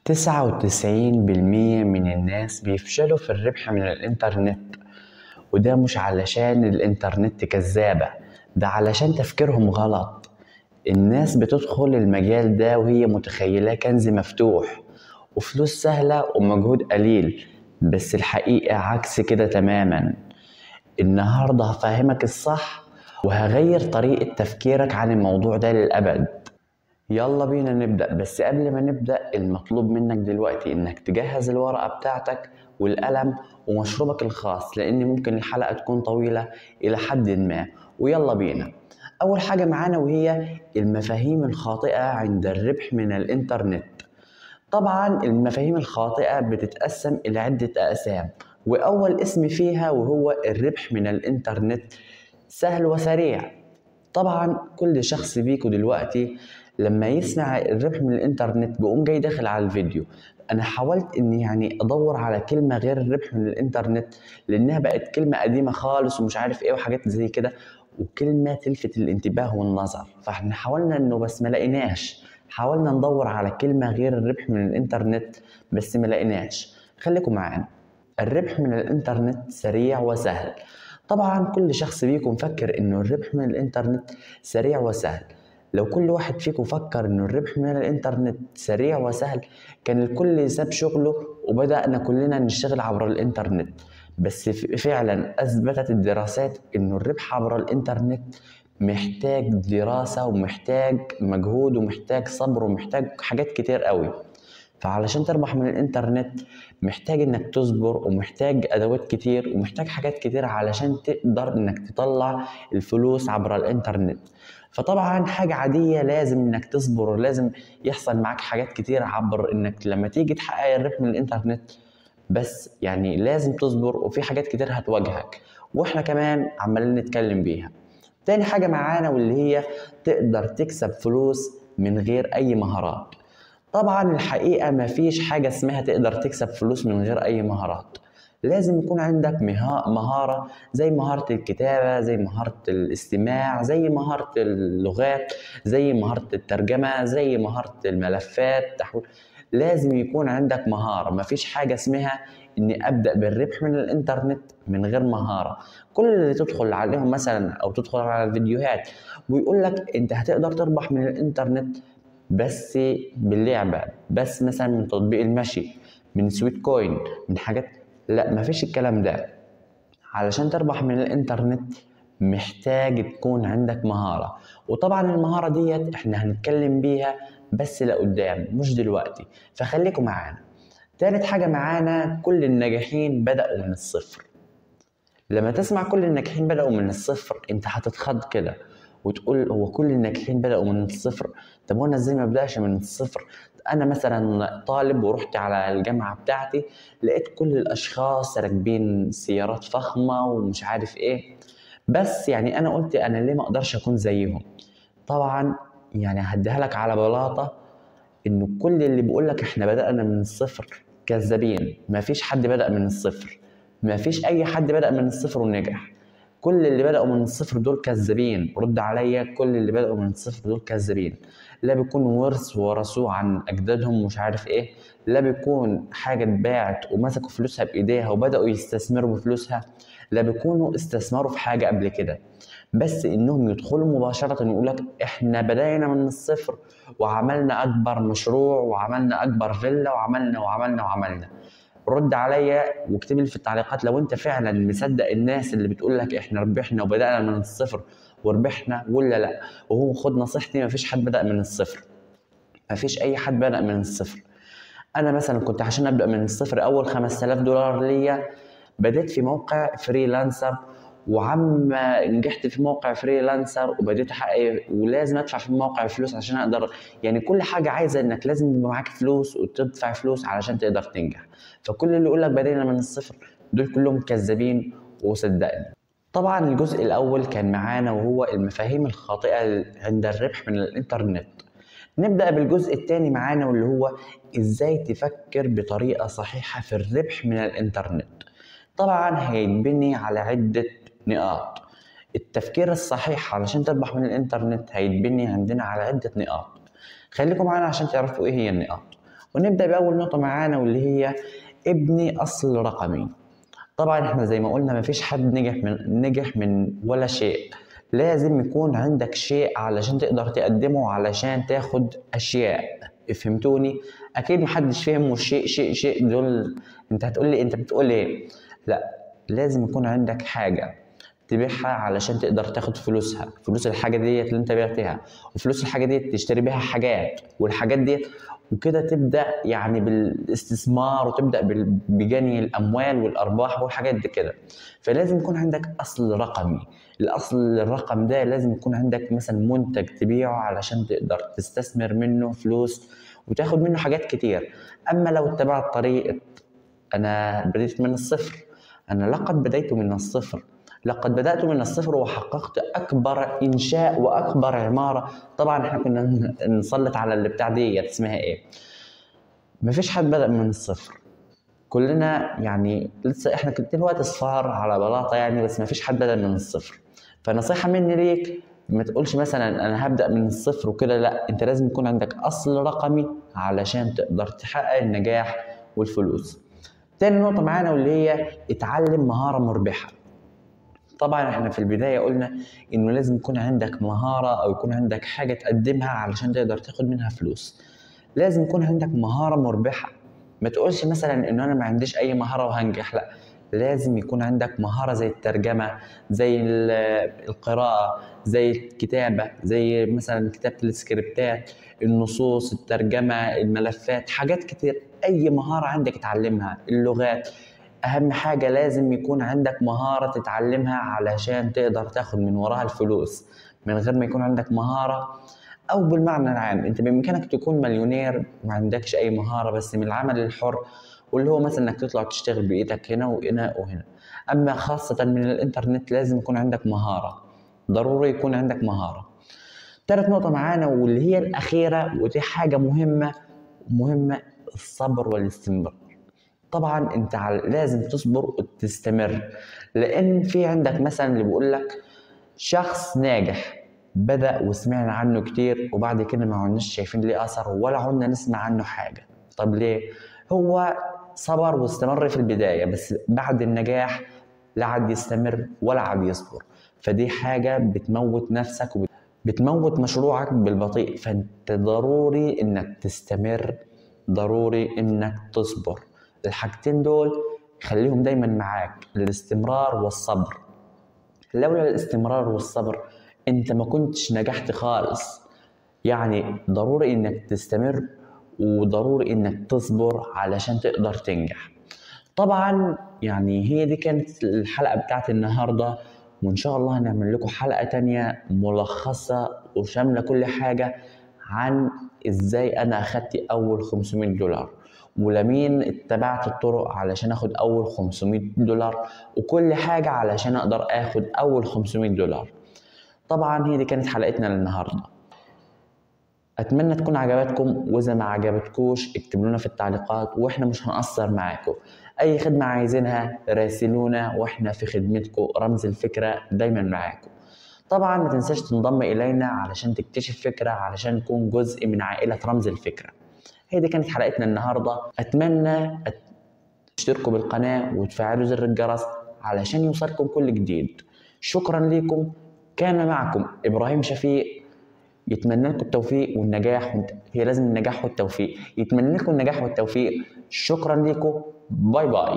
99% من الناس بيفشلوا في الربح من الإنترنت، وده مش علشان الإنترنت كذابة، ده علشان تفكيرهم غلط. الناس بتدخل المجال ده وهي متخيلة كنز مفتوح وفلوس سهلة ومجهود قليل، بس الحقيقة عكس كده تماما. النهاردة هفهمك الصح وهغير طريقة تفكيرك عن الموضوع ده للأبد. يلا بينا نبدأ، بس قبل ما نبدأ المطلوب منك دلوقتي انك تجهز الورقة بتاعتك والقلم ومشروبك الخاص، لان ممكن الحلقة تكون طويلة الى حد ما. ويلا بينا. اول حاجة معانا وهي المفاهيم الخاطئة عند الربح من الانترنت. طبعا المفاهيم الخاطئة بتتقسم الى عدة اقسام، واول اسم فيها وهو الربح من الانترنت سهل وسريع. طبعا كل شخص بيكو دلوقتي لما يسمع الربح من الانترنت بيقوم جاي داخل على الفيديو. انا حاولت اني ادور على كلمة غير الربح من الانترنت، لانها بقت كلمة قديمة خالص ومش عارف ايه وحاجات زي كده، وكلمة تلفت الانتباه والنظر. فاحنا حاولنا انه بس ما لقيناش، حاولنا ندور على كلمة غير الربح من الانترنت بس ما لقيناش. خليكم معانا. الربح من الانترنت سريع وسهل. طبعا كل شخص فيكم مفكر انه الربح من الانترنت سريع وسهل. لو كل واحد فيكم فكر انه الربح من الانترنت سريع وسهل كان الكل ساب شغله وبدأنا كلنا نشتغل عبر الانترنت. بس فعلا اثبتت الدراسات انه الربح عبر الانترنت محتاج دراسة ومحتاج مجهود ومحتاج صبر ومحتاج حاجات كتير قوي. فعلشان تربح من الانترنت محتاج انك تصبر ومحتاج ادوات كتير ومحتاج حاجات كتير علشان تقدر انك تطلع الفلوس عبر الانترنت. فطبعا حاجة عادية لازم انك تصبر ولازم يحصل معاك حاجات كتير عبر انك لما تيجي تحقق الربح من الانترنت. بس يعني لازم تصبر وفي حاجات كتير هتواجهك واحنا كمان عمالين نتكلم بيها. تاني حاجة معانا واللي هي تقدر تكسب فلوس من غير اي مهارات. طبعا الحقيقة مفيش حاجة اسمها تقدر تكسب فلوس من غير أي مهارات. لازم يكون عندك مهارة زي مهارة الكتابة، زي مهارة الاستماع، زي مهارة اللغات، زي مهارة الترجمة، زي مهارة الملفات تحويل. لازم يكون عندك مهارة. مفيش حاجة اسمها إني أبدأ بالربح من الإنترنت من غير مهارة. كل اللي تدخل عليهم مثلا أو تدخل على الفيديوهات ويقول لك أنت هتقدر تربح من الإنترنت بس باللعبة، بس مثلا من تطبيق المشي، من سويت كوين، من حاجات. لا، مفيش الكلام ده. علشان تربح من الانترنت محتاج تكون عندك مهارة، وطبعا المهارة ديت احنا هنتكلم بيها بس لقدام مش دلوقتي، فخليكم معانا. تالت حاجة معانا كل الناجحين بدأوا من الصفر. لما تسمع كل الناجحين بدأوا من الصفر انت هتتخض كده وتقول هو كل الناجحين بدأوا من الصفر؟ طب وانا ازاي ما ابدأش من الصفر؟ انا مثلا طالب ورحت على الجامعة بتاعتي لقيت كل الاشخاص راكبين سيارات فخمة ومش عارف ايه، بس يعني انا قلت انا ليه ما اقدرش اكون زيهم؟ طبعا يعني هديها لك على بلاطة انه كل اللي بيقول لك احنا بدأنا من الصفر كذابين. مفيش حد بدأ من الصفر، مفيش اي حد بدأ من الصفر ونجح. كل اللي بدأوا من الصفر دول كذابين. رد عليا، كل اللي بدأوا من الصفر دول كذابين. لا بيكون ورث ورثوه عن اجدادهم مش عارف ايه، لا بيكون حاجة اتباعت ومسكوا فلوسها بايديها وبدأوا يستثمروا بفلوسها، لا بيكونوا استثمروا في حاجة قبل كده. بس انهم يدخلوا مباشرة يقول لك احنا بدأنا من الصفر وعملنا اكبر مشروع وعملنا اكبر فيلا وعملنا وعملنا وعملنا. رد عليا واكتب لي في التعليقات لو انت فعلا مصدق الناس اللي بتقول لك احنا ربحنا وبدأنا من الصفر وربحنا ولا لا. وهو خد نصيحتي، مفيش حد بدأ من الصفر، مفيش اي حد بدأ من الصفر. انا مثلا كنت عشان ابدأ من الصفر اول $5000 ليا بديت في موقع فريلانسر، وعم نجحت في موقع فريلانسر وبديت احقق، ولازم ادفع في الموقع فلوس عشان اقدر. يعني كل حاجه عايزه انك لازم يبقى معاك فلوس وتدفع فلوس علشان تقدر تنجح. فكل اللي يقول لك بدينا من الصفر دول كلهم كذابين وصدقني. طبعا الجزء الاول كان معانا وهو المفاهيم الخاطئه عند الربح من الانترنت. نبدأ بالجزء الثاني معانا واللي هو ازاي تفكر بطريقة صحيحة في الربح من الانترنت. طبعا هيتبني على عدة نقاط. التفكير الصحيح علشان تربح من الانترنت هيتبني عندنا على عدة نقاط. خليكم معانا عشان تعرفوا ايه هي النقاط. ونبدأ بأول نقطة معانا واللي هي ابني أصل رقمي. طبعا احنا زي ما قلنا مفيش حد نجح من ولا شيء، لازم يكون عندك شيء علشان تقدر تقدمه علشان تاخد أشياء. فهمتوني؟ أكيد محدش فهم والشيء شيء دول. أنت هتقولي أنت بتقول إيه؟ لأ، لازم يكون عندك حاجة تبيعها علشان تقدر تاخد فلوسها، فلوس الحاجة ديت اللي انت بعتها، وفلوس الحاجة ديت تشتري بيها حاجات، والحاجات ديت وكده تبدأ يعني بالاستثمار، وتبدأ بجني الأموال والأرباح والحاجات دي كده. فلازم يكون عندك أصل رقمي. الأصل الرقم ده لازم يكون عندك مثلا منتج تبيعه علشان تقدر تستثمر منه فلوس وتاخد منه حاجات كتير. أما لو اتبعت طريقة أنا بديت من الصفر، أنا لقد بديت من الصفر، لقد بدأت من الصفر وحققت أكبر إنشاء وأكبر عمارة. طبعا احنا كنا نسلط على اللي بتاع ديت اسمها إيه؟ مفيش حد بدأ من الصفر، كلنا يعني لسه احنا دلوقتي صفار على بلاطة يعني، بس مفيش حد بدأ من الصفر. فنصيحة مني ليك، ما تقولش مثلا أنا هبدأ من الصفر وكده، لا، أنت لازم يكون عندك أصل رقمي علشان تقدر تحقق النجاح والفلوس. تاني نقطة معانا واللي هي اتعلم مهارة مربحة. طبعا احنا في البداية قلنا انه لازم يكون عندك مهارة او يكون عندك حاجة تقدمها علشان تقدر تاخد منها فلوس. لازم يكون عندك مهارة مربحة. ما تقولش مثلا انه انا ما عنديش اي مهارة وهنجح، لا، لازم يكون عندك مهارة زي الترجمة، زي القراءة، زي الكتابة، زي مثلا كتابة السكريبتات، النصوص، الترجمة، الملفات، حاجات كتير. اي مهارة عندك اتعلمها. اللغات، أهم حاجة لازم يكون عندك مهارة تتعلمها علشان تقدر تاخد من وراها الفلوس. من غير ما يكون عندك مهارة، أو بالمعنى العام أنت بإمكانك تكون مليونير ما عندكش أي مهارة بس من العمل الحر، واللي هو مثلا إنك تطلع تشتغل بإيدك هنا وهنا وهنا. أما خاصة من الإنترنت لازم يكون عندك مهارة، ضروري يكون عندك مهارة. تالت نقطة معانا واللي هي الأخيرة ودي حاجة مهمة، الصبر والاستمرار. طبعا انت لازم تصبر وتستمر، لان في عندك مثلا اللي بيقول لك شخص ناجح بدأ وسمعنا عنه كتير وبعد كده ما عدناش شايفين ليه اثر ولا عدنا نسمع عنه حاجة. طب ليه؟ هو صبر واستمر في البداية، بس بعد النجاح لا عاد يستمر ولا عاد يصبر. فدي حاجة بتموت نفسك وبتموت مشروعك بالبطيء. فانت ضروري انك تستمر، ضروري انك تصبر. الحاجتين دول خليهم دايما معاك، الاستمرار والصبر. لولا الاستمرار والصبر انت ما كنتش نجحت خالص. يعني ضروري انك تستمر وضروري انك تصبر علشان تقدر تنجح. طبعا يعني هي دي كانت الحلقة بتاعت النهاردة، وإن شاء الله هنعمل لكم حلقة تانية ملخصة وشاملة كل حاجة عن إزاي أنا أخدت أول 500 دولار، ولمين اتبعت الطرق علشان أخد أول 500 دولار، وكل حاجة علشان أقدر أخد أول 500 دولار. طبعا هي دي كانت حلقتنا للنهاردة. اتمنى تكون عجبتكم، واذا ما عجبتكوش اكتبوا لنا في التعليقات واحنا مش هنقصر معاكم. اي خدمة عايزينها راسلونا واحنا في خدمتكم. رمز الفكرة دايما معاكم. طبعا ما تنساش تنضم الينا علشان تكتشف فكرة، علشان تكون جزء من عائلة رمز الفكرة. هي دي كانت حلقتنا النهاردة. اتمنى تشتركوا بالقناة وتفعلوا زر الجرس علشان يوصلكم كل جديد. شكرا لكم. كان معكم ابراهيم شفيق. يتمنى لكم التوفيق والنجاح، هي لازم النجاح والتوفيق. يتمنى لكم النجاح والتوفيق. شكرا لكم. باي باي.